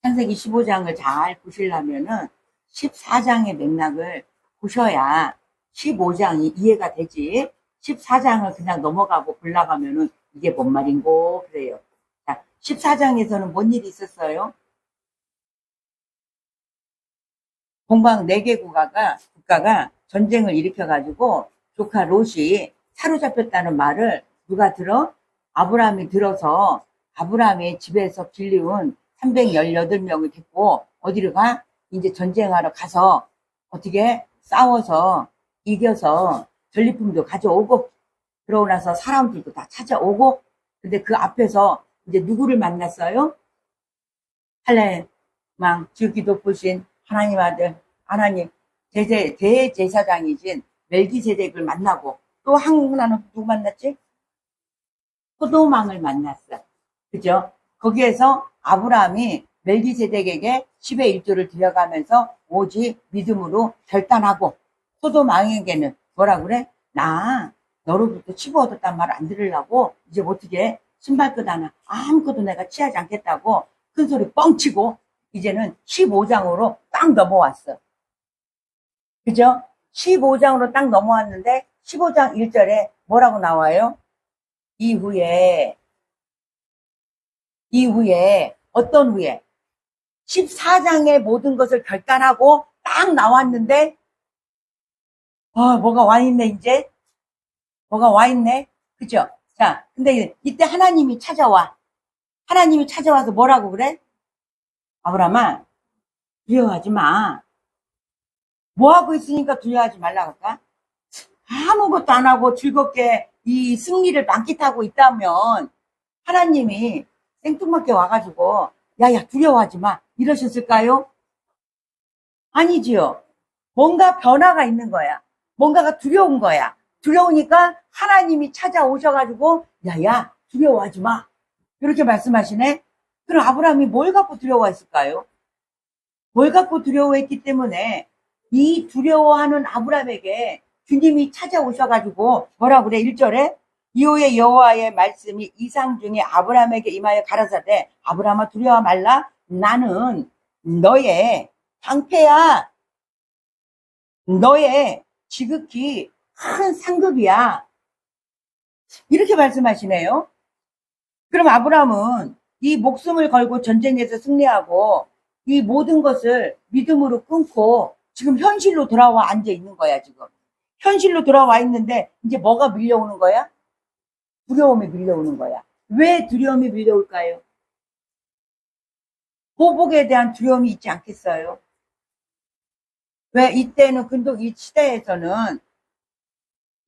창세기 15장을 잘 보시려면은 14장의 맥락을 보셔야 15장이 이해가 되지. 14장을 그냥 넘어가고 올라가면은 이게 뭔 말인고 그래요. 자, 14장에서는 뭔 일이 있었어요? 동방 4개 국가가 전쟁을 일으켜가지고 조카 롯이 사로잡혔다는 말을 누가 들어? 아브라함이 들어서 아브라함의 집에서 길리운 318명을 데리고 어디로 가? 이제 전쟁하러 가서 어떻게 싸워서 이겨서 전리품도 가져오고 그러고 나서 사람들도 다 찾아오고 근데 그 앞에서 이제 누구를 만났어요? 할례망 지극히 높으신 하나님 아들 하나님 대제사장이신 멜기세덱을 만나고 또 하나는 누구 만났지? 소도망을 만났어. 그죠? 거기에서 아브라함이 멜기세덱에게 10의 1조를 들여가면서 오직 믿음으로 결단하고 소도망에게는 뭐라 그래? 나 너로부터 치고 얻었단 말 안 들으려고 이제 어떻게 신발끈 하나 아무것도 내가 취하지 않겠다고 큰 소리 뻥치고 이제는 15장으로 딱 넘어왔어. 그죠? 15장으로 딱 넘어왔는데 15장 1절에 뭐라고 나와요? 이후에 어떤 후에 14장의 모든 것을 결단하고 딱 나왔는데 뭐가 와 있네 이제 뭐가 와 있네 그죠? 자 근데 이때 하나님이 찾아와서 뭐라고 그래? 아브라함아 두려워하지 마. 뭐 하고 있으니까 두려워하지 말라고 할까? 아무것도 안 하고 즐겁게 이 승리를 만끽하고 있다면 하나님이 생뚱맞게 와가지고 야야 두려워하지 마 이러셨을까요? 아니지요. 뭔가 변화가 있는 거야. 뭔가가 두려운 거야. 두려우니까 하나님이 찾아오셔가지고 야야 두려워하지 마 이렇게 말씀하시네. 그럼 아브라함이 뭘 갖고 두려워했을까요? 뭘 갖고 두려워했기 때문에 이 두려워하는 아브라함에게 주님이 찾아오셔가지고 뭐라 그래? 1절에 이후에 여호와의 말씀이 이상 중에 아브라함에게 임하여 가라사대 아브라함아 두려워 말라 나는 너의 방패야 너의 지극히 큰 상급이야 이렇게 말씀하시네요. 그럼 아브라함은 이 목숨을 걸고 전쟁에서 승리하고 이 모든 것을 믿음으로 끊고 지금 현실로 돌아와 앉아 있는 거야. 지금 현실로 돌아와 있는데 이제 뭐가 밀려오는 거야? 두려움이 밀려오는 거야. 왜 두려움이 밀려올까요? 보복에 대한 두려움이 있지 않겠어요? 왜 이때는 근동 이 시대에서는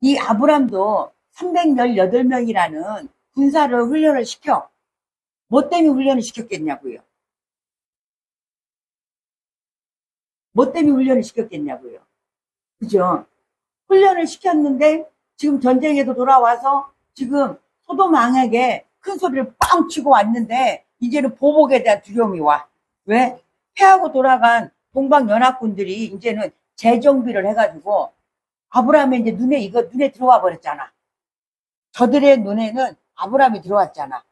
이 아브람도 318명이라는 군사를 훈련을 시켜. 뭐 때문에 훈련을 시켰겠냐고요? 뭐 때문에 훈련을 시켰겠냐고요? 그죠? 훈련을 시켰는데 지금 전쟁에도 돌아와서 지금 소돔왕에게 큰 소리를 뻥 치고 왔는데 이제는 보복에 대한 두려움이 와. 왜? 패하고 돌아간 동방연합군들이 이제는 재정비를 해가지고 아브라함의 이제 눈에 들어와 버렸잖아. 저들의 눈에는 아브라함이 들어왔잖아.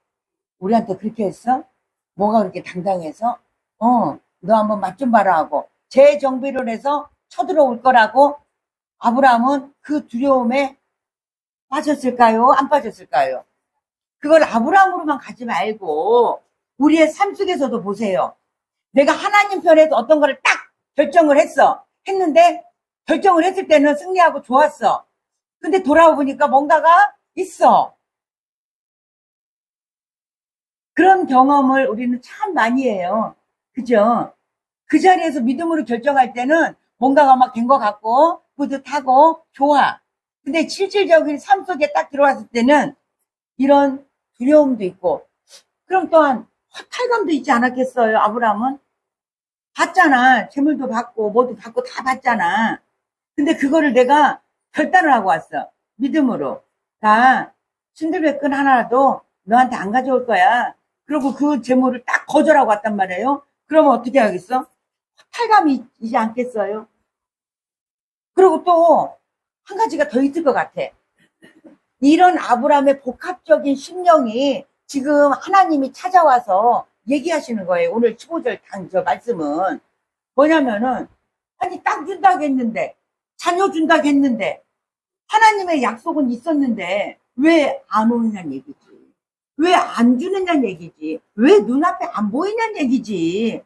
우리한테 그렇게 했어? 뭐가 그렇게 당당해서? 너 한번 맛 좀 봐라 하고 재정비를 해서 쳐들어올 거라고 아브라함은 그 두려움에 빠졌을까요? 안 빠졌을까요? 그걸 아브라함으로만 가지 말고 우리의 삶 속에서도 보세요. 내가 하나님 편에서 어떤 거를 딱 결정을 했는데 결정을 했을 때는 승리하고 좋았어. 근데 돌아와 보니까 뭔가가 있어. 그런 경험을 우리는 참 많이 해요. 그죠? 그 자리에서 믿음으로 결정할 때는 뭔가가 막 된 것 같고 뿌듯하고 좋아. 근데 실질적인 삶 속에 딱 들어왔을 때는 이런 두려움도 있고 그럼 또한 허탈감도 있지 않았겠어요? 아브라함은 받잖아. 재물도 받고 뭐도 받고 다 받잖아. 근데 그거를 내가 결단을 하고 왔어. 믿음으로. 다 신들백근 하나라도 너한테 안 가져올 거야. 그리고 그 재물을 딱 거절하고 왔단 말이에요. 그러면 어떻게 하겠어? 허탈감이 있지 않겠어요? 그리고 또 한 가지가 더 있을 것 같아. 이런 아브라함의 복합적인 심령이 지금 하나님이 찾아와서 얘기하시는 거예요. 오늘 15절 저 말씀은 뭐냐면은, 아니, 땅 준다고 했는데, 자녀 준다고 했는데, 하나님의 약속은 있었는데, 왜 안 오느냐는 얘기지. 왜 안 주느냐는 얘기지. 왜 눈앞에 안 보이냐는 얘기지.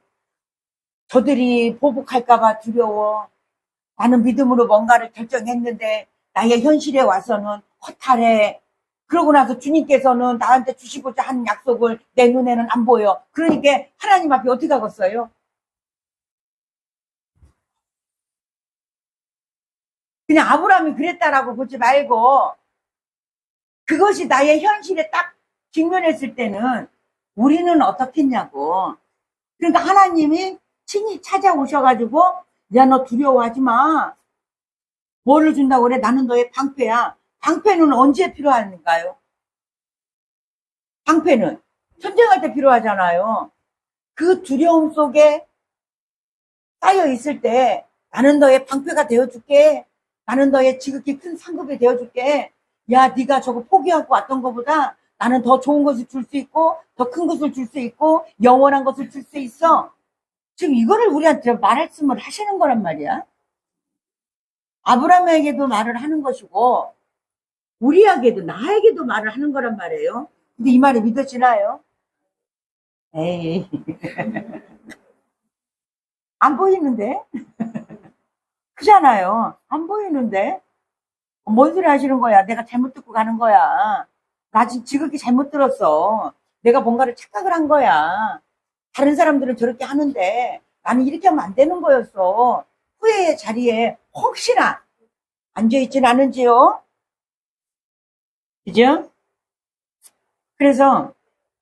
저들이 보복할까봐 두려워. 나는 믿음으로 뭔가를 결정했는데, 나의 현실에 와서는 허탈해. 그러고 나서 주님께서는 나한테 주시고자 하는 약속을 내 눈에는 안 보여. 그러니까 하나님 앞에 어떻게 하겠어요? 그냥 아브라함이 그랬다라고 보지 말고, 그것이 나의 현실에 딱 직면했을 때는 우리는 어떻겠냐고. 그러니까 하나님이 친히 찾아오셔가지고, 야, 너 두려워하지 마. 뭐를 준다고 그래? 나는 너의 방패야. 방패는 언제 필요한가요? 방패는 전쟁할 때 필요하잖아요. 그 두려움 속에 쌓여 있을 때 나는 너의 방패가 되어줄게. 나는 너의 지극히 큰 상급이 되어줄게. 야, 네가 저거 포기하고 왔던 것보다 나는 더 좋은 것을 줄 수 있고 더 큰 것을 줄 수 있고 영원한 것을 줄 수 있어. 지금 이거를 우리한테 말씀을 하시는 거란 말이야. 아브라함에게도 말을 하는 것이고 우리에게도 나에게도 말을 하는 거란 말이에요. 근데 이 말이 믿어지나요? 에이, 안 보이는데? 그잖아요. 안 보이는데? 뭔 소리 하시는 거야? 내가 잘못 듣고 가는 거야. 나 지금 지극히 잘못 들었어. 내가 뭔가를 착각을 한 거야. 다른 사람들은 저렇게 하는데 나는 이렇게 하면 안 되는 거였어. 후회의 자리에 혹시나 앉아있진 않은지요? 그죠? 그래서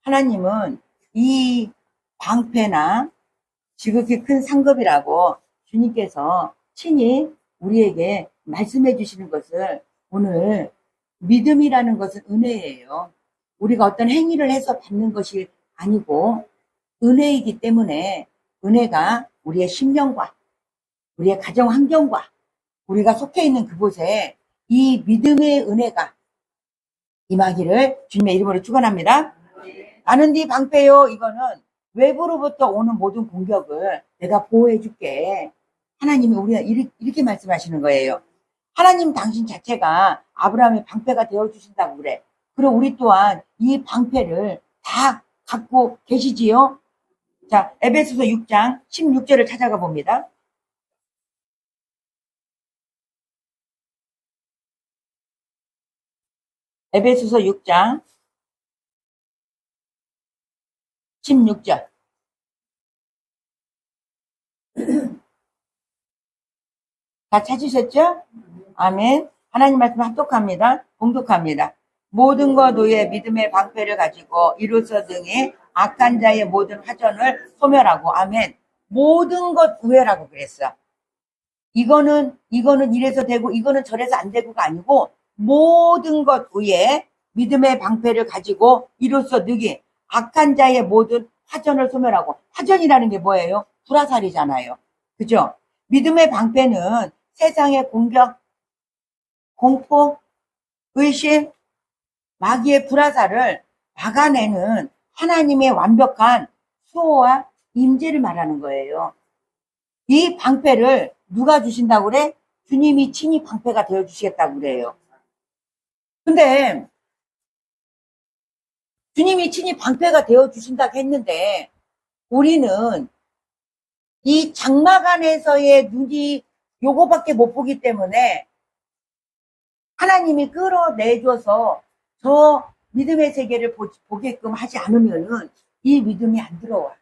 하나님은 이 방패나 지극히 큰 상급이라고 주님께서 친히 우리에게 말씀해 주시는 것을 오늘 믿음이라는 것은 은혜예요. 우리가 어떤 행위를 해서 받는 것이 아니고 은혜이기 때문에 은혜가 우리의 심령과 우리의 가정 환경과 우리가 속해 있는 그곳에 이 믿음의 은혜가 임하기를 주님의 이름으로 축원합니다. 나는 네 방패요. 이거는 외부로부터 오는 모든 공격을 내가 보호해 줄게. 하나님이 우리가 이렇게 말씀하시는 거예요. 하나님 당신 자체가 아브라함의 방패가 되어주신다고 그래. 그리고 우리 또한 이 방패를 다 갖고 계시지요. 자, 에베소서 6장 16절을 찾아가 봅니다. 에베소서 6장 16절. 다 찾으셨죠? 아멘. 하나님 말씀 합독합니다. 공독합니다. 모든 것 위에 믿음의 방패를 가지고 이로써 등의 악한 자의 모든 화전을 소멸하고. 아멘. 모든 것 위에라고 그랬어. 이거는 이래서 되고 이거는 저래서 안 되고가 아니고 모든 것 위에 믿음의 방패를 가지고 이로써 능히 악한 자의 모든 화전을 소멸하고. 화전이라는 게 뭐예요? 불화살이잖아요. 그죠? 믿음의 방패는 세상의 공격, 공포, 의심, 마귀의 불화살을 막아내는 하나님의 완벽한 수호와 임재를 말하는 거예요. 이 방패를 누가 주신다고 그래? 주님이 친히 방패가 되어주시겠다고 그래요. 근데 주님이 친히 방패가 되어주신다고 했는데 우리는 이 장막 안에서의 눈이 요거밖에 못 보기 때문에 하나님이 끌어내줘서 저 믿음의 세계를 보게끔 하지 않으면은 이 믿음이 안 들어와.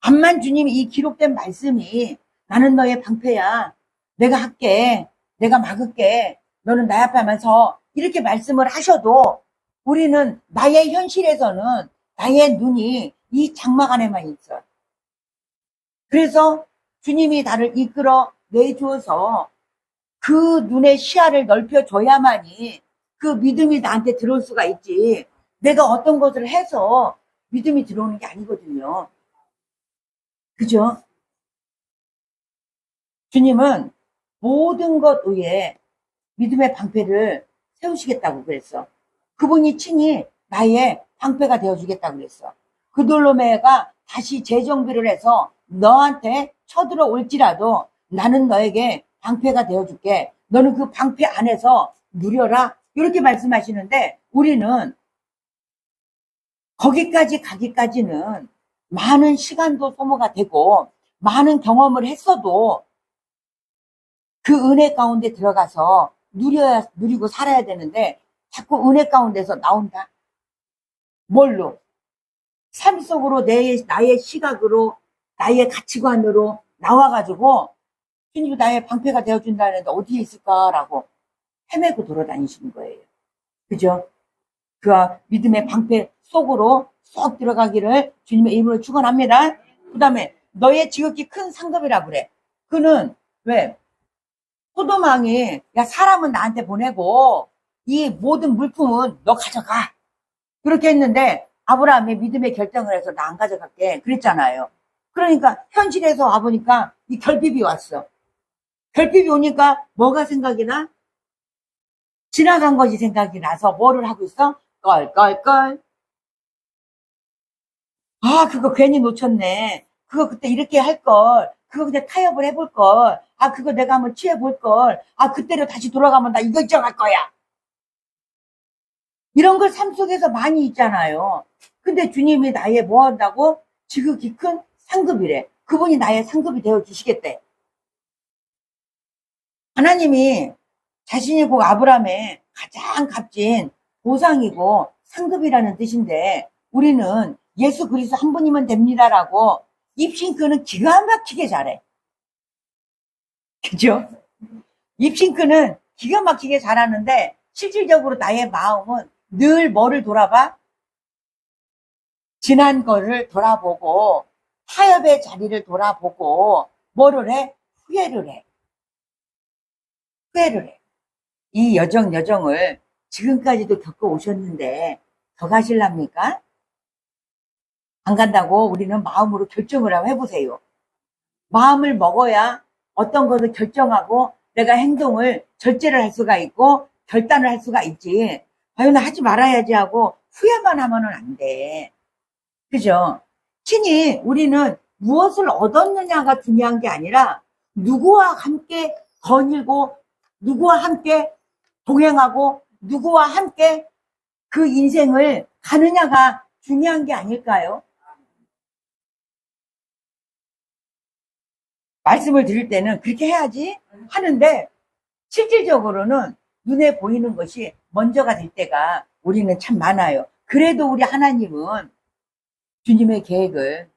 암만 주님이 이 기록된 말씀이 나는 너의 방패야. 내가 할게. 내가 막을게. 너는 나 앞에 하면서 이렇게 말씀을 하셔도 우리는 나의 현실에서는 나의 눈이 이 장막 안에만 있어. 그래서 주님이 나를 이끌어 내주어서 그 눈의 시야를 넓혀줘야만이 그 믿음이 나한테 들어올 수가 있지. 내가 어떤 것을 해서 믿음이 들어오는 게 아니거든요. 그죠? 주님은 모든 것 위에 믿음의 방패를 세우시겠다고 그랬어. 그분이 친히 나의 방패가 되어주겠다고 그랬어. 그돌로메가 다시 재정비를 해서 너한테 쳐들어올지라도 나는 너에게 방패가 되어줄게. 너는 그 방패 안에서 누려라. 이렇게 말씀하시는데 우리는 거기까지 가기까지는 많은 시간도 소모가 되고 많은 경험을 했어도 그 은혜 가운데 들어가서 누리고 살아야 되는데 자꾸 은혜 가운데서 나온다. 뭘로? 삶 속으로 나의 시각으로, 나의 가치관으로 나와가지고 주님이 나의 방패가 되어준다는데 어디에 있을까라고 헤매고 돌아다니시는 거예요. 그죠? 그 믿음의 방패 속으로 쏙 들어가기를 주님의 이름으로 축원합니다. 그 다음에 너의 지극히 큰 상급이라 그래. 그는 왜? 소돔왕이 야 사람은 나한테 보내고 이 모든 물품은 너 가져가. 그렇게 했는데 아브라함이 믿음의 결정을 해서 나 안 가져갈게 그랬잖아요. 그러니까 현실에서 와보니까 이 결핍이 왔어. 결핍이 오니까 뭐가 생각이 나? 지나간 것이 생각이 나서 뭐를 하고 있어? 껄껄껄. 아 그거 괜히 놓쳤네. 그거 그때 이렇게 할걸. 그거 그냥 타협을 해볼걸. 아 그거 내가 한번 취해볼걸. 아 그때로 다시 돌아가면 나 이거 잊어갈 거야. 이런 걸 삶 속에서 많이 있잖아요. 근데 주님이 나의 뭐 한다고? 지극히 큰 상급이래. 그분이 나의 상급이 되어 주시겠대. 하나님이 자신이 곧 아브라함의 가장 값진 보상이고 상급이라는 뜻인데 우리는 예수 그리스도 한 분이면 됩니다라고 입싱크는 기가 막히게 잘해. 그죠? 입싱크는 기가 막히게 잘하는데 실질적으로 나의 마음은 늘 뭐를 돌아봐? 지난 거를 돌아보고 타협의 자리를 돌아보고 뭐를 해? 후회를 해. 후회를 해. 이 여정을 지금까지도 겪어오셨는데 더 가실랍니까? 안 간다고 우리는 마음으로 결정을 한번 해보세요. 마음을 먹어야 어떤 것을 결정하고 내가 행동을 절제를 할 수가 있고 결단을 할 수가 있지. 아유 나 하지 말아야지 하고 후회만 하면은 안 돼. 그죠? 친히 우리는 무엇을 얻었느냐가 중요한 게 아니라 누구와 함께 거닐고 누구와 함께 동행하고 누구와 함께 그 인생을 가느냐가 중요한 게 아닐까요? 말씀을 드릴 때는 그렇게 해야지 하는데 실질적으로는 눈에 보이는 것이 먼저가 될 때가 우리는 참 많아요. 그래도 우리 하나님은 주님의 계획을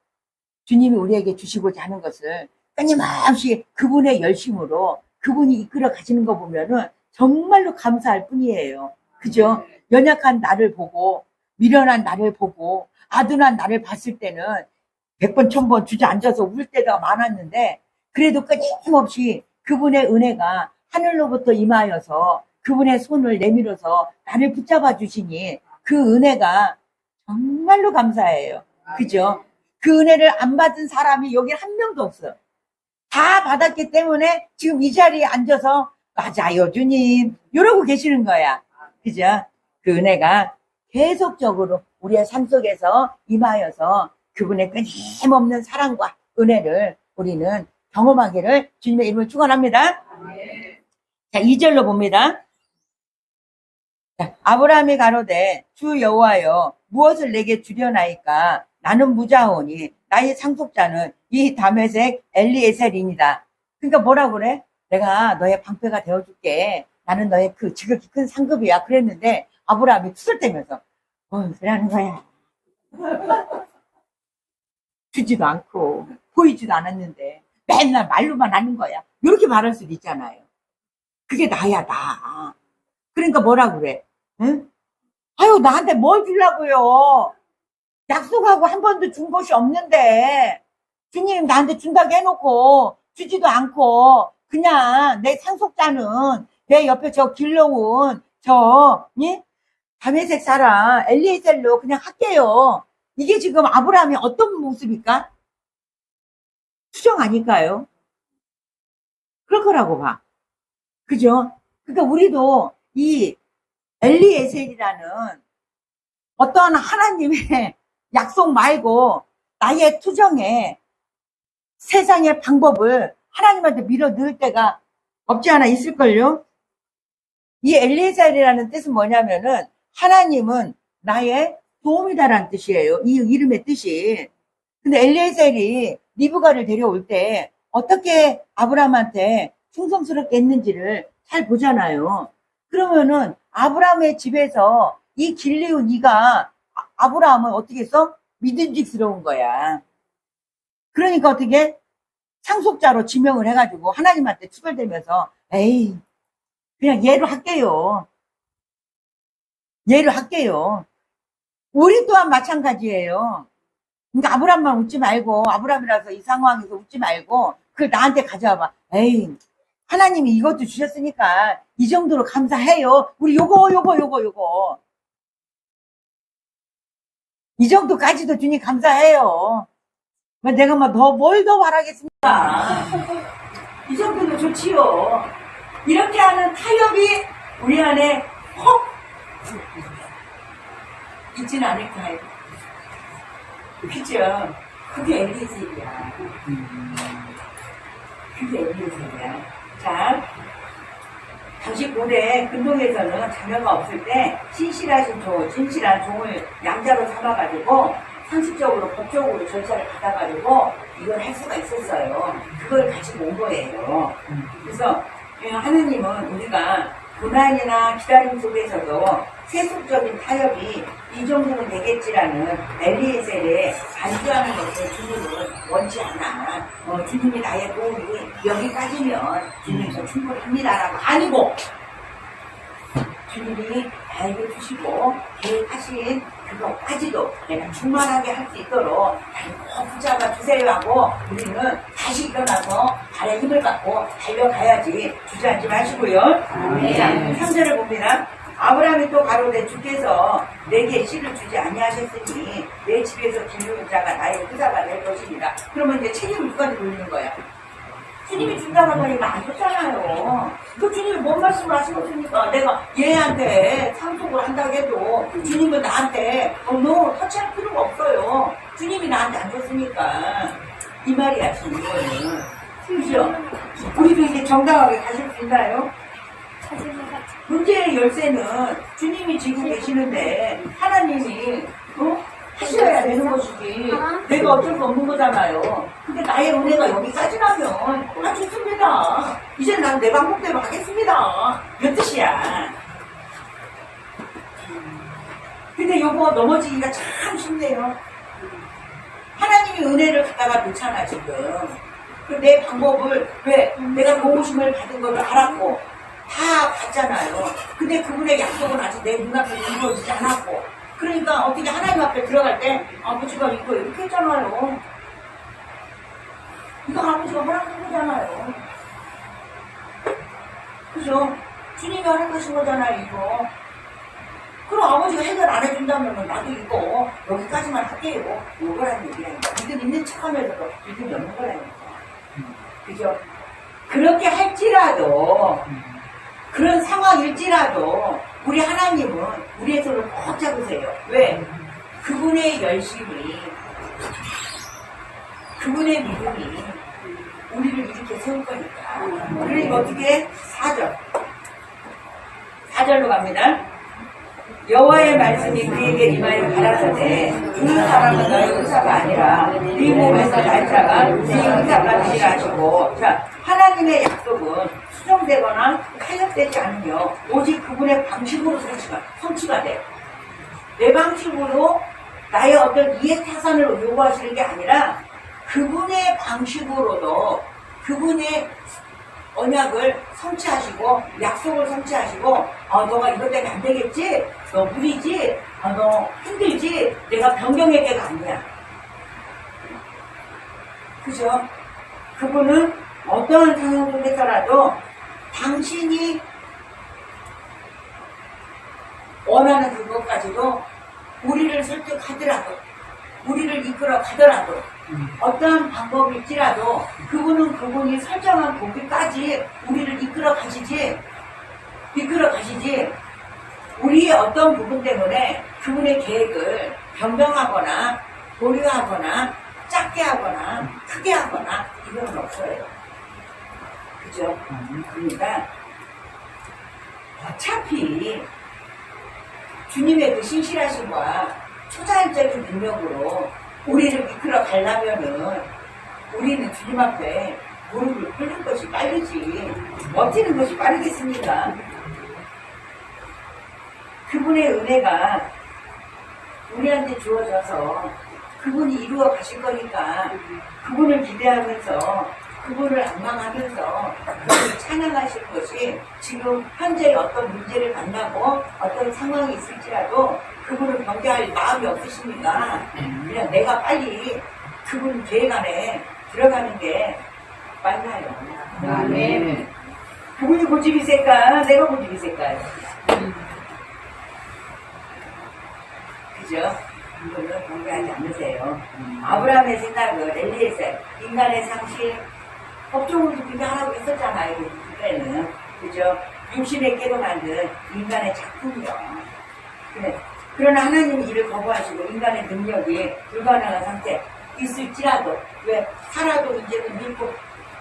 주님이 우리에게 주시고자 하는 것을 끊임없이 그분의 열심으로 그분이 이끌어 가시는 거 보면은 정말로 감사할 뿐이에요. 그죠? 연약한 나를 보고 미련한 나를 보고 아둔한 나를 봤을 때는 100번 1000번 주저앉아서 울 때가 많았는데 그래도 끊임없이 그분의 은혜가 하늘로부터 임하여서 그분의 손을 내밀어서 나를 붙잡아 주시니 그 은혜가 정말로 감사해요. 그죠? 그 은혜를 안 받은 사람이 여기 한 명도 없어. 다 받았기 때문에 지금 이 자리에 앉아서 맞아요 주님 이러고 계시는 거야. 그죠? 그 은혜가 계속적으로 우리의 삶 속에서 임하여서 그분의 끊임없는 사랑과 은혜를 우리는 경험하기를 주님의 이름을 축원합니다. 자, 2절로 봅니다. 자, 아브라함이 가로되 주 여호와여 무엇을 내게 주려나이까 나는 무자오니 나의 상속자는 이 다메섹 엘리에셀이니라. 그러니까 뭐라고 그래? 내가 너의 방패가 되어줄게. 나는 너의 그 지극히 큰 상급이야. 그랬는데 아브라함이 투덜대면서 그러는 거야. 주지도 않고 보이지도 않았는데 맨날 말로만 하는 거야. 이렇게 말할 수도 있잖아요. 그게 나야 나. 그러니까 뭐라고 그래? 응? 아유 나한테 뭘 주려고요. 약속하고 한 번도 준 것이 없는데 주님 나한테 준다고 해놓고 주지도 않고 그냥 내 상속자는 내 옆에 저 길러온 저 다메섹 사람 엘리에셀로 그냥 할게요. 이게 지금 아브라함이 어떤 모습일까? 수정 아닐까요? 그럴 거라고 봐. 그죠? 그러니까 우리도 이 엘리에셀이라는 어떠한 하나님의 약속 말고 나의 투정에 세상의 방법을 하나님한테 밀어 넣을 때가 없지 않아 있을걸요? 이 엘리에셀이라는 뜻은 뭐냐면은 하나님은 나의 도움이다라는 뜻이에요. 이 이름의 뜻이. 근데 엘리에셀이 리브가를 데려올 때 어떻게 아브라함한테 충성스럽게 했는지를 잘 보잖아요. 그러면은 아브라함의 집에서 이 길리온 이가 아브라함은 어떻게 했어? 믿음직스러운 거야. 그러니까 어떻게 상속자로 지명을 해가지고 하나님한테 추결되면서 에이 그냥 얘로 할게요. 얘로 할게요. 우리 또한 마찬가지예요. 그러니까 아브라함만 웃지 말고 아브라함이라서 이 상황에서 웃지 말고 그걸 나한테 가져와봐. 에이 하나님이 이것도 주셨으니까 이 정도로 감사해요. 우리 요거 이 정도까지도 주님 감사해요. 내가 뭘 더 바라겠습니까? 이 정도도 좋지요. 이렇게 하는 타협이 우리 안에 혹 있지는 않을까요? 그죠? 그게 엘리에셀이야. 그게 엘리에셀이야. 자, 당시 고대 근동에서는 자녀가 없을 때 진실한 종을 양자로 삼아가지고 상식적으로 법적으로 절차를 받아가지고 이걸 할 수가 있었어요. 그걸 가지고 온 거예요. 그래서 하나님은 우리가 고난이나 기다림 속에서도 세속적인 타협이 이 정도는 되겠지라는 엘리에셀에 반주하는 것을 주님은 원치 않아. 주님이 나의 도움이 여기까지면 주님께서 충분합니다라고 아니고 주님이 나에게 주시고 계획하신 그것까지도 내가 충만하게 할 수 있도록 나를 꼭 붙잡아 주세요 하고 우리는 다시 일어나서 발에 힘을 갖고 달려가야지 주저앉지 마시고요. 자, 3절을 봅니다. 아브라함이 또 가로되 주께서 내게 씨를 주지 아니하셨으니 내 집에서 길르는 자가 나의 후사가 될 것입니다. 그러면 이제 책임을 누구한테 돌리는 거야? 주님이 준다는 거니까 안 줬잖아요. 그 주님이 뭔 말씀을 하시겠습니까? 내가 얘한테 상속을 한다고 해도 주님은 나한테 너 터치할 필요가 없어요. 주님이 나한테 안 줬으니까. 이 말이야, 지금 이거는. 그죠? 우리도 이제 정당하게 가실 수 있나요? 문제의 열쇠는 주님이 지고 계시는데 하나님이 하셔야 되는 것이지 내가 어쩔 수 없는 거잖아요. 근데 나의 은혜가 여기까지라면 좋습니다. 이제 난 내 방법대로 하겠습니다. 몇 뜻이야. 근데 요거 넘어지기가 참 쉽네요. 하나님이 은혜를 갖다가 놓잖아 지금. 내 방법을 왜 내가 도우심을 받은 걸 알았고 다 봤잖아요. 근데 그분의 약속은 아직 내 눈앞에 이루어지지 않았고 그러니까 어떻게 하나님 앞에 들어갈 때 아버지가 이거 이렇게 했잖아요. 이거 아버지가 허락한 거잖아요. 그죠? 주님이 허락하신 거잖아요 이거. 그럼 아버지가 해결 안 해준다면 나도 이거 여기까지만 할게요. 이거라는 얘기라니까. 믿음 있는 척하면서도 믿음이 없는 거라니까. 그죠? 그렇게 할지라도 그런 상황일지라도 우리 하나님은 우리의 손을 꼭 잡으세요. 왜? 그분의 열심이 그분의 믿음이 우리를 이렇게 세울 거니까. 그러니까 어떻게? 4절로 갑니다. 여호와의 말씀이 그에게 임하여 가라사대 그 사람은 너의 의사가 아니라 네 몸에서 날 자가 네 의사가 되리라 하시고. 자, 하나님의 약속은 수정되거나 타협되지 않으며 오직 그분의 방식으로 성취가 돼. 내 방식으로 나의 어떤 이해 타산을 요구하시는 게 아니라 그분의 방식으로도 그분의 언약을 성취하시고 약속을 성취하시고 너가 이것 때문에 안 되겠지? 너 무리지? 너 힘들지? 내가 변경의 가 아니야. 그죠? 그분은 어떤 상황 속에서라도 당신이 원하는 그것까지도 우리를 설득하더라도 우리를 이끌어 가더라도 어떠한 방법일지라도 그분은 그분이 설정한 거기까지 우리를 이끌어 가시지 우리의 어떤 부분 때문에 그분의 계획을 변경하거나 보류하거나 작게 하거나 크게 하거나 이건 없어요. 그죠? 그러니까 어차피 주님의 그 신실하심과 초자연적인 능력으로 우리를 이끌어 가려면은 우리는 주님 앞에 무릎을 꿇는 것이 빠르지 버티는 것이 빠르겠습니까? 그분의 은혜가 우리한테 주어져서 그분이 이루어 가실 거니까 그분을 기대하면서 그분을 앙망하면서 그분을 찬양하실 것이 지금 현재 어떤 문제를 만나고 어떤 상황이 있을지라도 그분을 경계할 마음이 없으십니까? 그냥 내가 빨리 그분 계획 안에 들어가는 게 맞나요? 아멘. 그분이 고집이 셀까? 내가 고집이 셀까요? 그죠? 이거는 경계하지 않으세요. 아브라함의 생각은 엘리에셀, 인간의 상식, 법적으로도 그게 하라고 했었잖아요. 그때는. 그죠? 육신의 깨로 만든 인간의 작품이요. 그래. 그러나 하나님이 이를 거부하시고 인간의 능력이 불가능한 상태 있을지라도, 왜? 살아도 이제는 늙고,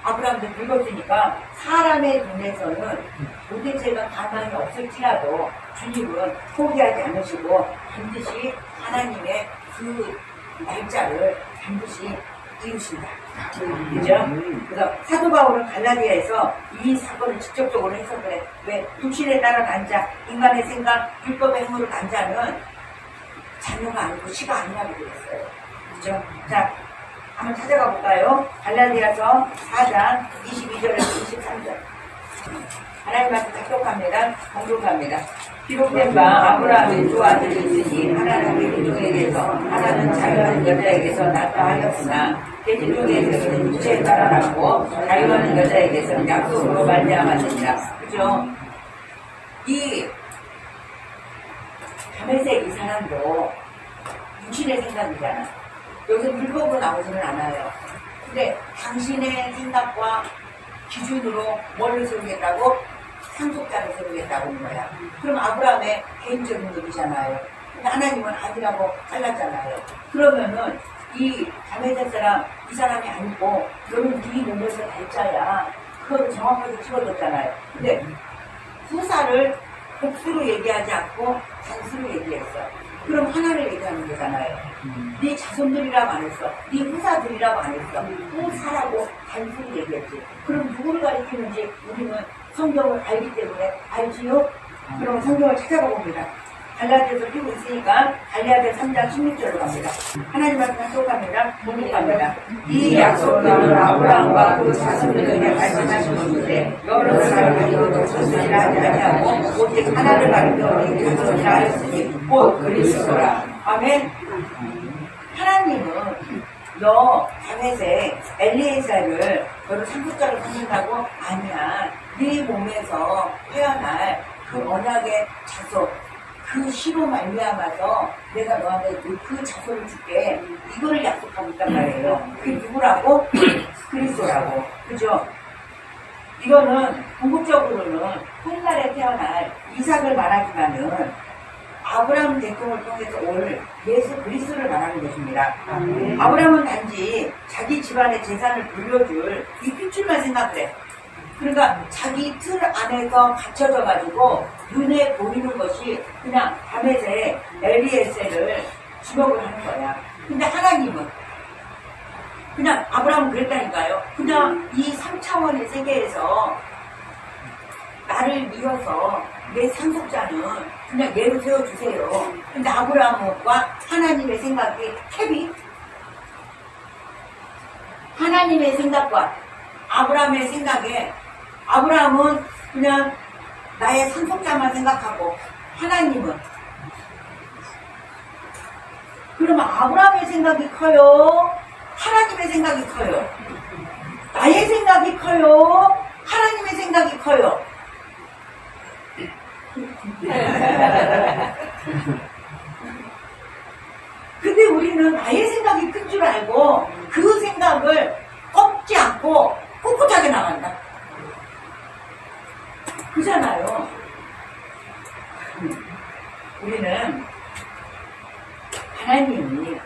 아브라함도 늙었으니까 사람의 눈에서는 모든 죄가 가망이 없을지라도 주님은 포기하지 않으시고 반드시 하나님의 그 날짜를 반드시 이루신다. 그죠? 그래서 사도 바울은 갈라디아에서 이 사건을 직접적으로 해석을 해. 왜? 육신에 따라 난 자, 인간의 생각, 율법의 행위로 난 자는 자녀가 아니고 씨가 아니라고 그랬어요. 그죠? 자, 한번 찾아가 볼까요? 갈라디아서 4장 22절에서 23절. 하나님 말씀 작곡합니다. 공독합니다. 기록된 바 아브라함의 두 아들이 있으니 하나는 계집종에게서 하나는 자유하는 여자에게서 낳다 하였으나 계집종에게서는 육체에 따라 낳고 자유하는 여자에게서는 약속으로 말미암았느니라. 그죠? 이 가메섹 이 사람도 육신의 생각이잖아. 여기서 율법으로 나오지는 않아요. 근데 당신의 생각과 기준으로 뭘로 세우겠다고? 상속자를 세우겠다고 하는 거야. 그럼 아브라함의 개인적인 일이잖아요. 근데 하나님은 아니라고 잘랐잖아요. 그러면은 이 가메섹 사람, 이 사람이 아니고 너는 네 몸에서 달자야. 그거를 정확하게 찍어줬잖아요. 근데 후사를 복수로 얘기하지 않고 단수로 얘기했어. 그럼 하나를 얘기하는 거잖아요. 네 자손들이라고 안 했어. 네 후사들이라고 안 했어. 후사라고 단수로 얘기했지. 그럼 누구를 가리키는지 우리는 성경을 알기 때문에 알지요? 그럼 성경을 찾아가 봅니다. 갈라디아서 피고 있으니까 갈라디아 3장 16절로 갑니다. 하나님 말씀 약속합니다. 공독합니다. 이 약속은 아브라함과 그 자손들에게 말씀하신 것인데 여러 사람을 가리켜 자손이라 하지 아니하고 오직 하나를 가리켜 이 자손이라 하였으니 곧 그리스도라. 아멘. 하나님은 너 다윗의 엘리에셀을 너를 상속자로 삼는다고? 아니야. 네 몸에서 태어날 그 언약의 자손, 그 시로 말미암아서 내가 너한테 그 자손을 줄게. 이거를 약속하고 있단 말이에요. 그게 누구라고? 그리스도라고. 그죠? 이거는 궁극적으로는 훗날에 태어날 이삭을 말하지만은 아브라함 대통을 통해서 올 예수 그리스도를 말하는 것입니다. 아브라함은 단지 자기 집안의 재산을 불려줄 이 핏줄만 생각해. 그러니까 자기 틀 안에서 갇혀져 가지고 눈에 보이는 것이 그냥 다메섹 엘리에셀을 주목을 하는 거야. 근데 하나님은 그냥 아브라함은 그랬다니까요. 그냥 이 3차원의 세계에서 나를 믿어서 내 상속자는 그냥 얘로 세워주세요. 근데 아브라함과 하나님의 생각이 캡이 하나님의 생각과 아브라함의 생각에 아브라함은 그냥 나의 상속자만 생각하고 하나님은 그러면 아브라함의 생각이 커요? 하나님의 생각이 커요? 나의 생각이 커요? 하나님의 생각이 커요? 근데 우리는 나의 생각이 큰 줄 알고 그 생각을 꺾지 않고 꿋꿋하게 나간다. 그잖아요. 우리는 하나님이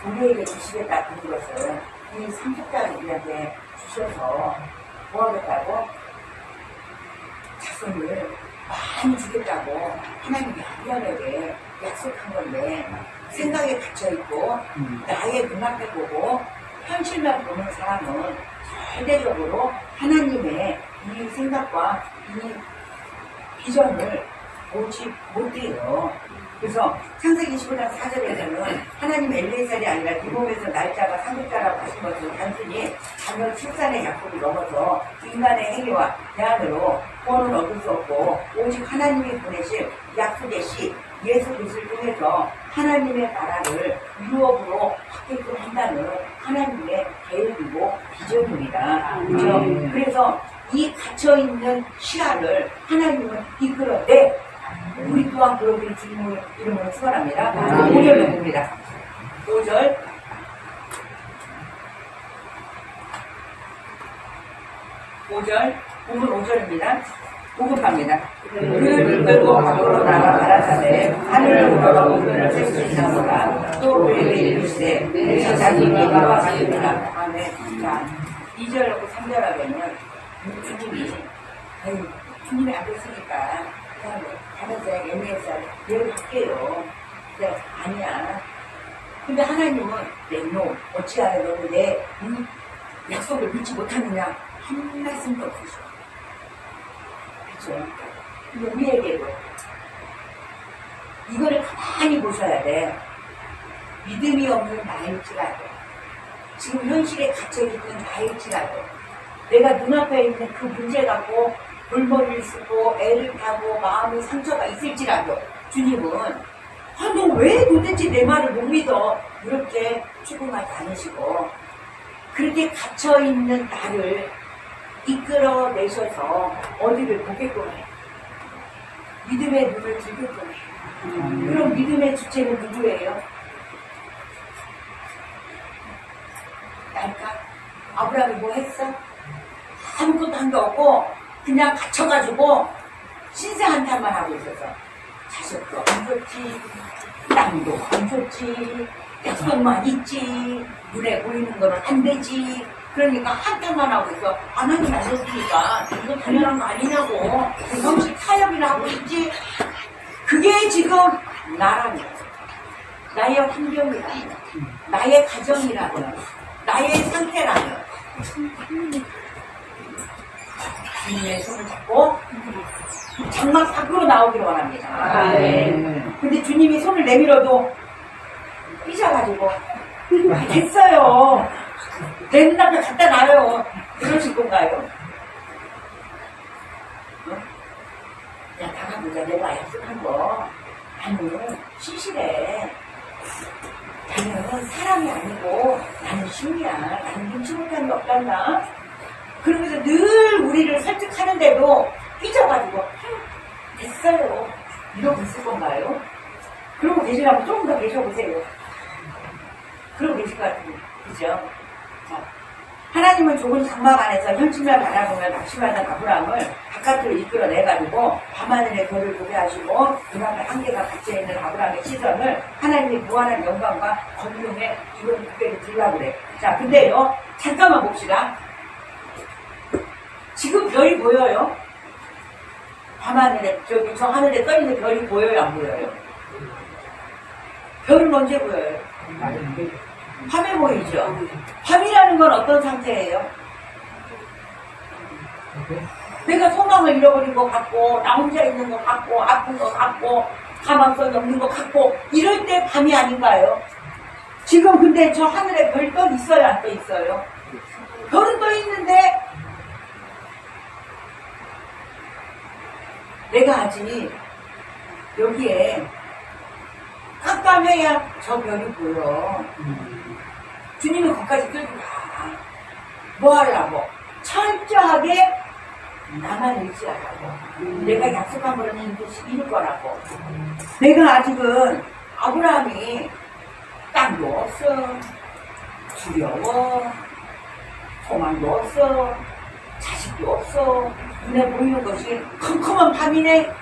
우리에게 주시겠다 그런 것을 이 상속자를 우리한테 주셔서 뭐 하겠다고? 자손을 많이 주겠다고 하나님이 아브라함에게 약속한 건데 생각에 갇혀있고 나의 눈앞에 보고 현실만 보는 사람은 절대적으로 하나님의 이 생각과 이 비전을 보지 못해요. 그래서 창세기 15장 4절에서는 하나님 엘리에셀이 아니라 네 몸에서 날짜가 상속자라고 하신 것은 단순히 자녀 출산의 약속을 넘어서 인간의 행위와 대안으로 구원을 얻을 수 없고 오직 하나님이 보내실 약속의 시 예수 그리스도를 통해서 하나님의 나라를 유업으로 받게끔 한다는 하나님의 계획이고 비전입니다. 그렇죠? 그래서 이 갇혀있는 시야를 하나님은 이끌어내 우리 또한 그러기를 주님 이름으로 축원합니다. 5절로 봅니다. 5절 본문 5절입니다. 복음합니다. 그를 끌고 밖으로 나가 가라사대 하늘을 우러러 우편을 셀 수 있나 보다. 또 그에게 이르시되 내가 자기 얘기와 같으리라. 아멘. 자, 2절하고 3절하고는 주님이 안 됐으니까 그냥 가면서 엘리에셀 얘를 할게요. 근데 아니야. 근데 하나님은 내놈 어찌하여 너는 내 약속을 믿지 못하느냐 한 말씀도 없으셔. 그렇죠? 근데 우리에게도 이거를 가만히 보셔야 돼. 믿음이 없는 나일지라도 지금 현실에 갇혀있는 나일지라도 내가 눈앞에 있는 그 문제 갖고 골머리를 쓰고 애를 타고 마음의 상처가 있을지라도 주님은 너 왜 도대체 내 말을 못 믿어? 이렇게 추궁하지 않으시고 그렇게 갇혀있는 나를 이끌어내셔서 어디를 보게끔 해요. 믿음의 눈을 들게끔 해요. 그럼 믿음의 주체는 누구예요? 날까? 아브라함이 뭐 했어? 아무것도 한 게 없고 그냥 갇혀가지고 신세 한탄만 하고 있어서 자식도 안 좋지, 땅도 안 좋지, 약속만 있지, 눈에 보이는 거는 안 되지. 그러니까 한탄만 하고 있어. 하나님 안 좋으니까 이거 당연한 거 아니냐고. 정식 타협이나 하고 있지. 그게 지금 나라면, 나의 환경이라면, 나의 가정이라면, 나의 상태라면 주님의 손을 잡고 장막 밖으로 나오기를 원합니다. 근데 주님이 손을 내밀어도 삐져가지고 됐어요. 내 눈앞에 갖다 놔요. 이러실 건가요? 야, 다가보자. 내가 약속한 거. 나는 신실해. 나는 사람이 아니고 나는 신이야. 나는 눈치 못하는 게 없단다. 그러면서 늘 우리를 설득하는데도 삐져가지고 됐어요. 이러고 있을 건가요? 그러고 계시라면 조금 더 계셔보세요. 그러고 계실 것 같은데. 그죠? 자, 하나님은 좁은 장막 안에서 현실만 바라보며 낙심하는 아브라함을 바깥으로 이끌어내가지고 밤하늘의 별을 보게 하시고 눈앞에 한계가 갇혀있는 아브라함의 시선을 하나님의 무한한 영광과 권능의 이런 무게를 들라고 그래. 자, 근데요, 잠깐만 봅시다. 지금 별이 보여요? 밤하늘에, 저 하늘에 떠있는 별이 보여요? 안 보여요? 별은 언제 보여요? 밤에 보이죠? 밤이라는 건 어떤 상태예요? 내가 소망을 잃어버린 것 같고, 나 혼자 있는 것 같고, 아픈 것 같고, 가망성이 없는 것 같고, 이럴 때 밤이 아닌가요? 지금 근데 저 하늘에 별 떠 있어요? 안 떠 있어요? 별은 떠 있는데, 내가 아직 여기에 깜깜해야 저 별이 보여. 주님은 거기까지 끌고 가. 뭐 하려고? 철저하게 나만 의지하라고. 내가 약속한 거는 이룰 거라고. 내가 아직은 아브라함이 땅도 없어, 두려워, 소망도 없어, 자식도 없어. 눈에 보이는 것이 컴컴한 밤이네.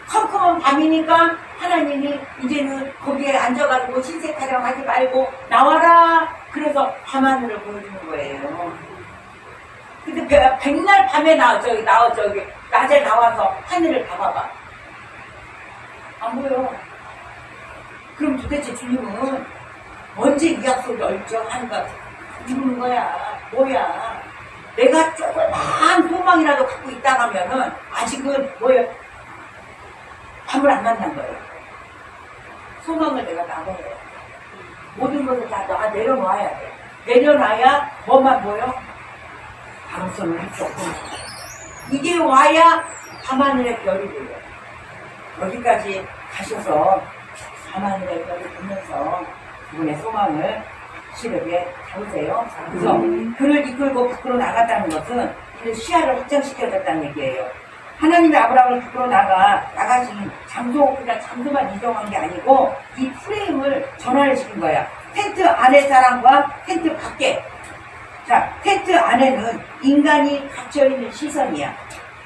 컴컴한 밤이니까 하나님이 이제는 거기에 앉아가지고 신세 타령하지 말고 나와라. 그래서 밤하늘을 보여주는 거예요. 근데 백날 밤에 저기 낮에 나와서 하늘을 봐봐봐. 안 보여. 그럼 도대체 주님은 언제 이 약속이 얼쩡한가 이러는 거야. 뭐야. 내가 조그만 소망이라도 갖고 있다 하면은 아직은 뭐예요? 밤을 안 만난 거예요. 소망을 내가 나눠야 돼. 모든 것을 다 내려놔야 돼. 내려놔야 뭐만 보여? 방송을 할 수 없구나. 이게 와야 밤하늘의 별이 보여. 여기까지 가셔서 밤하늘의 별을 보면서 그분의 소망을 확실하게 잡으세요. 그래서 그를 이끌고 밖으로 나갔다는 것은 이제 시야를 확장시켜줬다는 얘기예요. 하나님의 아브라함을 밖으로 나가신 장소, 그냥 장소만 이동한 게 아니고 이 프레임을 전환을 시킨 거야. 텐트 안의 사람과 텐트 밖에. 자, 텐트 안에는 인간이 갇혀있는 시선이야.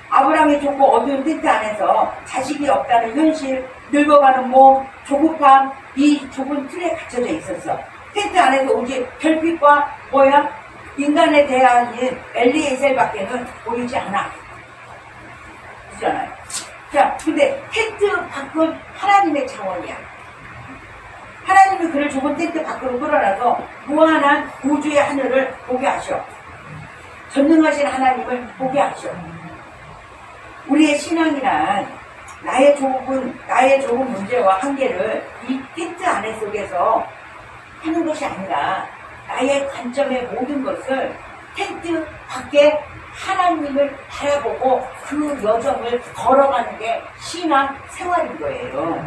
아브라함이 좁고 어두운 텐트 안에서 자식이 없다는 현실, 늙어가는 몸, 조급함, 이 좁은 틀에 갇혀져 있었어. 텐트 안에서 오직 별빛과 뭐야? 인간에 대한 엘리에셀밖에는 보이지 않아. 그렇잖아요. 자, 근데 텐트 밖은 하나님의 차원이야. 하나님이 그를 좁은 텐트 밖으로 끌어놔서 무한한 우주의 하늘을 보게 하셔. 전능하신 하나님을 보게 하셔. 우리의 신앙이란 나의 좁은 문제와 한계를 이 텐트 안에 속에서 하는 것이 아니라 나의 관점의 모든 것을 텐트 밖에 하나님을 바라보고 그 여정을 걸어가는 게 신앙 생활인 거예요.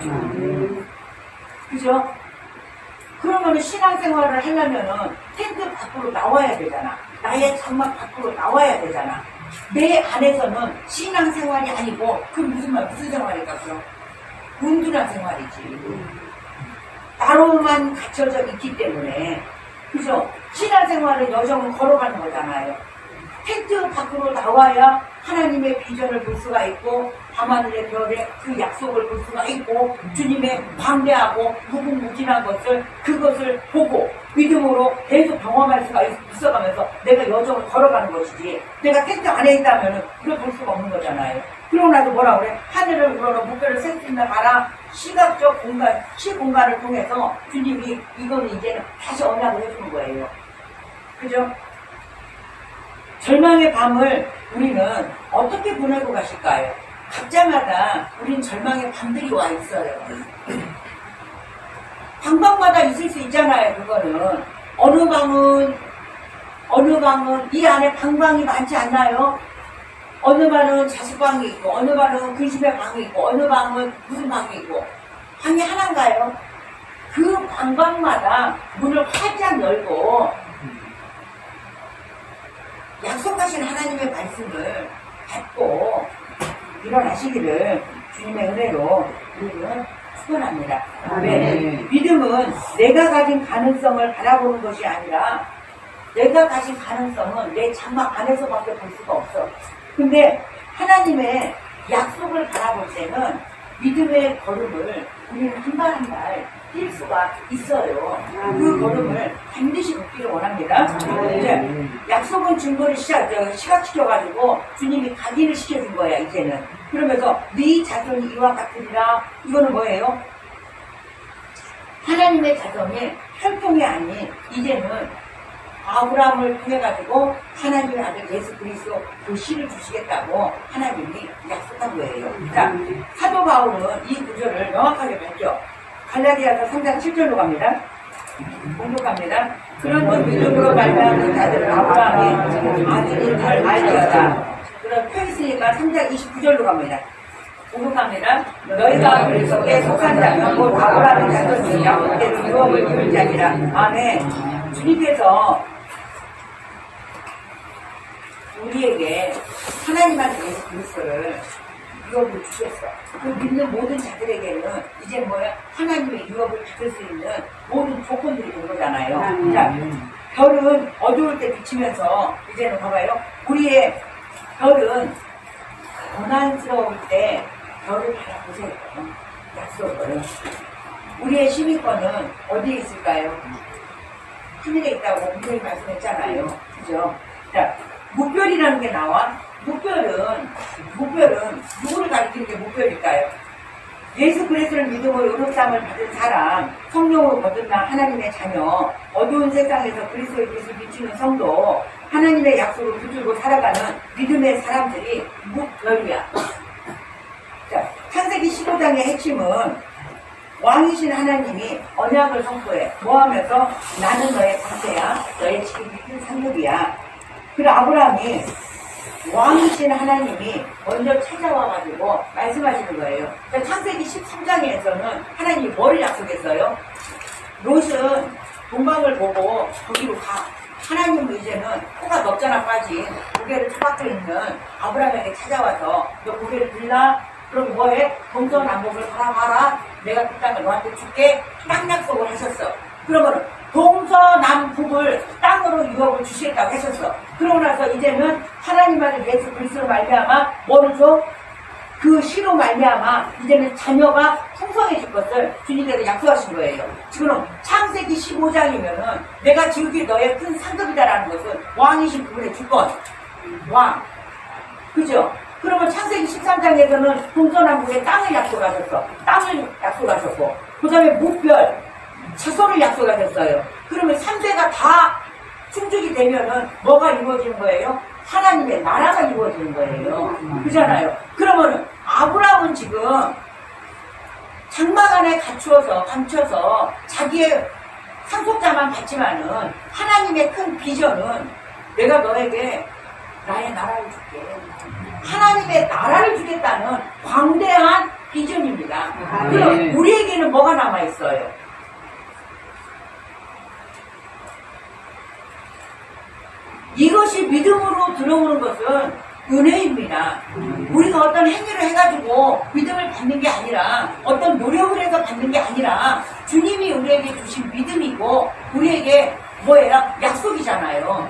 그죠? 그러면 신앙생활을 하려면은 텐트 밖으로 나와야 되잖아. 나의 장막 밖으로 나와야 되잖아. 내 안에서는 신앙생활이 아니고 그 무슨 생활일까? 그럼 온둔한 생활이지. 나로만 갇혀져 있기 때문에. 그죠? 신앙생활은 여정을 걸어가는 거잖아요. 텐트 밖으로 나와야 하나님의 비전을 볼 수가 있고 밤하늘의 별의 그 약속을 볼 수가 있고 주님의 광대하고 무궁무진한 그것을 보고 믿음으로 계속 경험할 수가 있어가면서 내가 여정을 걸어가는 것이지. 내가 텐트 안에 있다면 그걸 볼 수가 없는 거잖아요. 그러고 나서 뭐라 그래? 하늘을 우러러 무뼈를 쐐기나 봐라. 시각적 공간, 시공간을 통해서 주님이 이거는 이제는 다시 언약을 해주는 거예요. 그죠? 절망의 밤을 우리는 어떻게 보내고 가실까요? 각자마다 우린 절망의 밤들이 와 있어요. 방방마다 있을 수 있잖아요. 그거는 어느 방은 이 안에 방방이 많지 않나요? 어느 방은 자수방이 있고 어느 방은 근심의 방이 있고 어느 방은 무슨 방이 있고 방이 하나인가요? 그 방방마다 문을 활짝 열고 약속하신 하나님의 말씀을 받고 일어나시기를 주님의 은혜로 우리는 축원합니다. 네. 믿음은 내가 가진 가능성을 바라보는 것이 아니라 내가 가진 가능성은 내 장막 안에서밖에 볼 수가 없어. 근데 하나님의 약속을 바라볼 때는 믿음의 걸음을 우리는 한 발 한 발 뛸 수가 있어요. 그 걸음을 반드시 걷기를 원합니다. 이제 약속은 증거를 시각시켜가지고 주님이 각인을 시켜준 거야, 이제는. 그러면서 네 자손이 이와 같으리라. 이거는 뭐예요? 하나님의 자손이 혈통이 아닌 이제는 아브라함을 통해가지고 하나님의 아들 예수 그리스도 그 씨를 주시겠다고 하나님이 약속한 거예요. 자, 사도 바울은 이 구절을 명확하게 밝혀 갈라디아서 3장 7절로 갑니다. 공독합니다. 그런 것 믿음으로 말미암은 자들은 아브라함의 아들인 줄 알지어다. 그런 표 있으니까 3장 29절로 갑니다. 공독합니다. 너희가 그리스도에 속한 자면 곧 아브라함의 자손이 야곱께로 유업을 이룰 자니라. 아멘. 주님께서 우리에게 하나님한테 예수 그리스도를 유업을 주셨어. 그 믿는 모든 자들에게는 이제 뭐야? 하나님의 유업을 받을 수 있는 모든 조건들이 된 거잖아요. 자, 별은 어두울 때 비치면서 이제는 봐봐요. 우리의 별은 고난스러울 때 별을 바라보세요. 약속을. 우리의 시민권은 어디에 있을까요? 하늘에 있다고 분명히 말씀했잖아요. 그죠? 자, 무별이라는 게 나와. 무별은 누구를 가리키는 게 무별일까요? 예수 그리스도를 믿음으로 의롭다함을 받은 사람, 성령으로 거듭난 하나님의 자녀, 어두운 세상에서 그리스도의 빛을 비추는 성도, 하나님의 약속을 붙들고 살아가는 믿음의 사람들이 무별이야. 자, 창세기 15장의 핵심은 왕이신 하나님이 언약을 선포해. 뭐 하면서? 나는 너의 방패야, 너의 지극히 큰 상급이야. 그리고 아브라함이 왕이신 하나님이 먼저 찾아와가지고 말씀하시는 거예요. 창세기 13장에서는 하나님이 뭘 약속했어요? 롯은 동방을 보고 거기로 가. 하나님은 이제는 코가 넉자나 빠진 고개를 처박혀 있는 아브라함에게 찾아와서 너 고개를 들라? 그럼 뭐해? 동서남북을 바라봐라. 내가 그 땅을 너한테 줄게. 땅 약속을 하셨어. 그러면 동서남북을 땅으로 유업을 주시겠다고 하셨어. 그러고 나서 이제는 하나님 아들 예수 그리스도로 말미암아 뭐를 줘? 그 시로 말미암아 이제는 자녀가 풍성해질 것을 주님께서 약속하신 거예요. 지금 창세기 15장이면은 내가 지극히 너의 큰 상급이다라는 것은 왕이신 그분의 주권. 왕. 그죠? 그러면 창세기 13장에서는 동서남북의 땅을 약속하셨어. 땅을 약속하셨고, 그 다음에 무별, 채소를 약속하셨어요. 그러면 3대가 다 충족이 되면은 뭐가 이루어지는 거예요? 하나님의 나라가 이루어지는 거예요. 그잖아요. 그러면은 아브라함은 지금 장막 안에 감춰서 자기의 상속자만 받지만은 하나님의 큰 비전은 내가 너에게 나의 나라를 줄게. 하나님의 나라를 주겠다는 광대한 비전입니다. 그럼 우리에게는 뭐가 남아있어요? 이것이 믿음으로 들어오는 것은 은혜입니다. 우리가 어떤 행위를 해가지고 믿음을 받는 게 아니라, 어떤 노력을 해서 받는 게 아니라 주님이 우리에게 주신 믿음이고 우리에게 뭐예요? 약속이잖아요.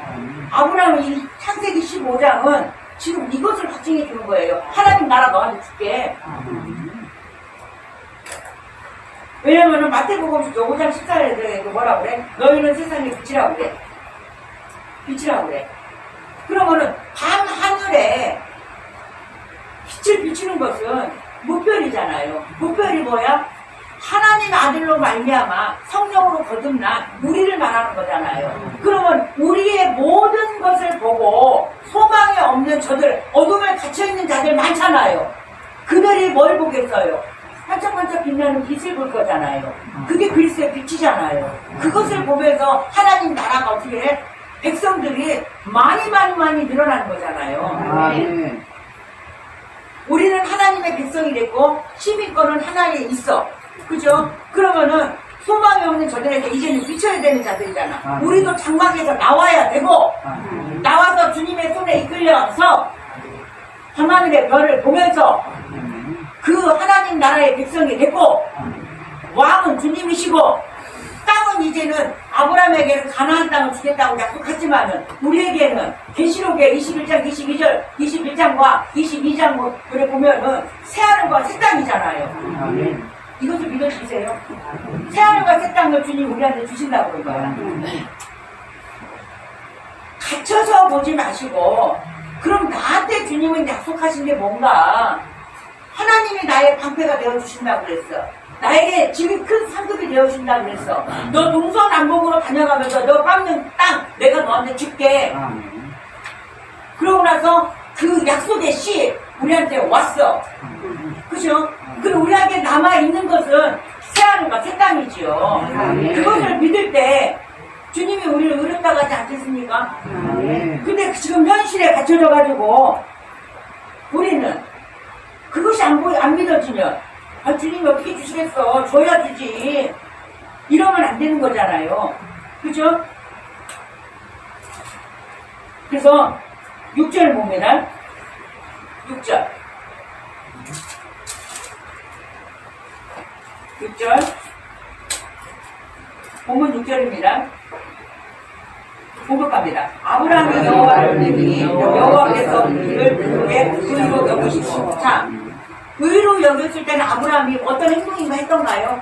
아브라함 이 창세기 15장은 지금 이것을 확증해 주는 거예요. 하나님 나라 너한테 줄게. 왜냐면은 마태복음 5장 14절에 뭐라 그래? 너희는 세상의 빛이라고 그래. 빛이라고 그래. 그러면은 밤 하늘에 빛을 비추는 것은 무별이잖아요. 무별이 뭐야? 하나님 아들로 말미암아 성령으로 거듭난 우리를 말하는 거잖아요. 그러면 우리의 모든 것을 보고 소망이 없는 저들, 어둠에 갇혀있는 자들 많잖아요. 그들이 뭘 보겠어요? 반짝반짝 빛나는 빛을 볼 거잖아요. 그게 그리스도의 빛이잖아요. 그것을 보면서 하나님 나라가 어떻게 해? 백성들이 많이 늘어나는 거잖아요. 우리는 하나님의 백성이 됐고 시민권은 하나에 있어. 그죠? 그러면은 소망이 없는 저들에게 이제는 비춰야 되는 자들이잖아. 우리도 장막에서 나와야 되고 나와서 주님의 손에 이끌려서 밤하늘의 별을 보면서 그 하나님 나라의 백성이 됐고, 왕은 주님이시고 땅은 이제는 아브라함에게는 가나안 땅을 주겠다고 약속했지만은 우리에게는 계시록의 21장 22절 21장과 22장을 보면은 새하늘과 새 땅이잖아요. 이것을 믿어주세요. 새하늘과 새 땅을 주님 우리한테 주신다고 그런 거야. 갇혀서 보지 마시고, 그럼 나한테 주님은 약속하신 게 뭔가? 하나님이 나의 방패가 되어주신다고 그랬어. 나에게 지금 큰 상급이 되어주신다고 그랬어. 너 동서남북으로 다녀가면서 너 밟는 땅 내가 너한테 줄게. 그러고 나서 그 약속의 씨 우리한테 왔어. 그죠? 그리고 우리한테 남아있는 것은 새하늘과 새 땅이지요. 그것을 믿을 때 주님이 우리를 의롭다고 하지 않겠습니까? 근데 지금 현실에 갇혀져가지고 우리는 그것이 안 믿어지면 주님이 어떻게 주시겠어? 줘야 주지. 이러면 안 되는 거잖아요. 그죠? 그래서 6절 봅니다. 6절. 본문 6절입니다. 공격합니다. 아브라함이 여호와를 믿으니 여호와께서 그를 그의 의로 여기시고. 자, 의로 여겼을 때는 아브라함이 어떤 행동인가 했던가요?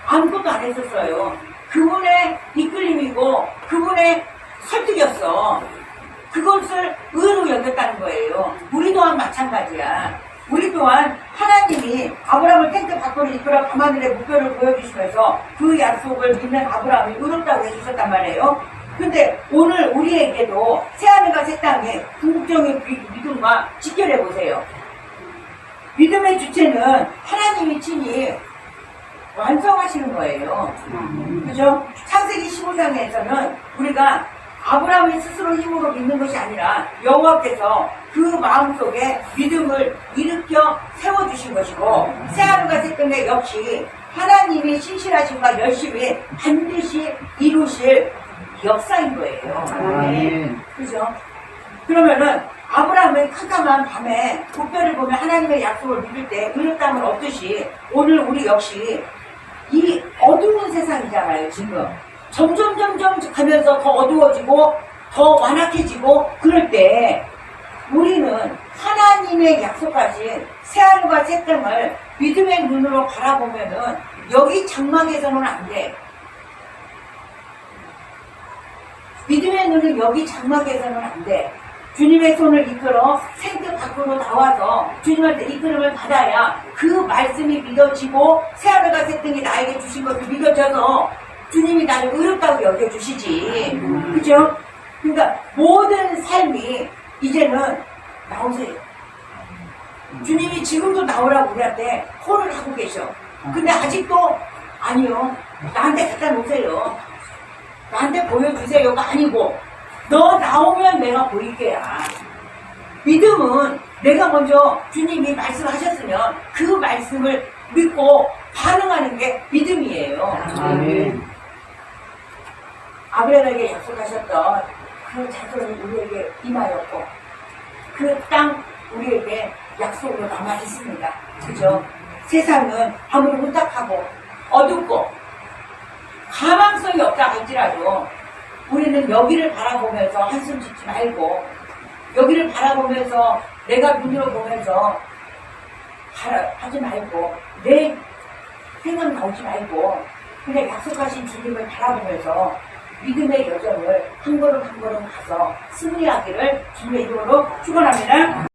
아무것도 안 했었어요. 그분의 이끌림이고 그분의 설득이었어. 그것을 의로 여겼다는 거예요. 우리 또한 마찬가지야. 우리 또한 하나님이 아브라함을 텐트 밖으로 이끌어 밤하늘의 목표를 보여주시면서 그 약속을 믿는 아브라함이 의롭다고 해주셨단 말이에요. 근데 오늘 우리에게도 새하늘과 새 땅의 궁극적인 믿음과 직결해 보세요. 믿음의 주체는 하나님이 친히 완성하시는 거예요. 그죠? 창세기 15장에서는 우리가 아브라함이 스스로 힘으로 믿는 것이 아니라 여호와께서 그 마음속에 믿음을 일으켜 세워주신 것이고, 새하늘과 새 땅에 역시 하나님이 신실하심과 열심히 반드시 이루실 역사인 거예요. 그죠? 그러면은 아브라함은 캄캄한 밤에 목표를 보며 하나님의 약속을 믿을 때 의롭다함을 얻듯이 오늘 우리 역시 이 어두운 세상이잖아요. 지금 점점 가면서 더 어두워지고 더 완악해지고 그럴 때 우리는 하나님의 약속하신 새하늘과 새 땅을 믿음의 눈으로 바라보면은 여기 장막에서는 안 돼. 믿음의 눈은 여기 장막에서는 안 돼. 주님의 손을 이끌어 텐트 밖으로 나와서 주님한테 이끌음을 받아야 그 말씀이 믿어지고 새하늘과 새 땅이 나에게 주신 것을 믿어져서 주님이 나를 의롭다고 여겨주시지. 그죠? 그러니까 모든 삶이 이제는 나오세요. 주님이 지금도 나오라고 우리한테 콜을 하고 계셔. 근데 아직도 아니요. 나한테 갖다 놓으세요. 나한테 보여주세요가 아니고 너 나오면 내가 보일게야. 믿음은 내가 먼저 주님이 말씀하셨으면 그 말씀을 믿고 반응하는 게 믿음이에요. 아브라함에게 약속하셨던 그 자손이 우리에게 임하였고 그 땅 우리에게 약속으로 남아 있습니다. 그죠? 세상은 아무리 혼탁하고 어둡고 가망성이 없다 할지라도 우리는 여기를 바라보면서 한숨 짓지 말고 여기를 바라보면서 내가 눈으로 보면서 하지 말고 내 생각 나오지 말고 그냥 약속하신 주님을 바라보면서 믿음의 여정을 한 걸음 한 걸음 가서 승리하기를 주님의 이름으로 축원합니다.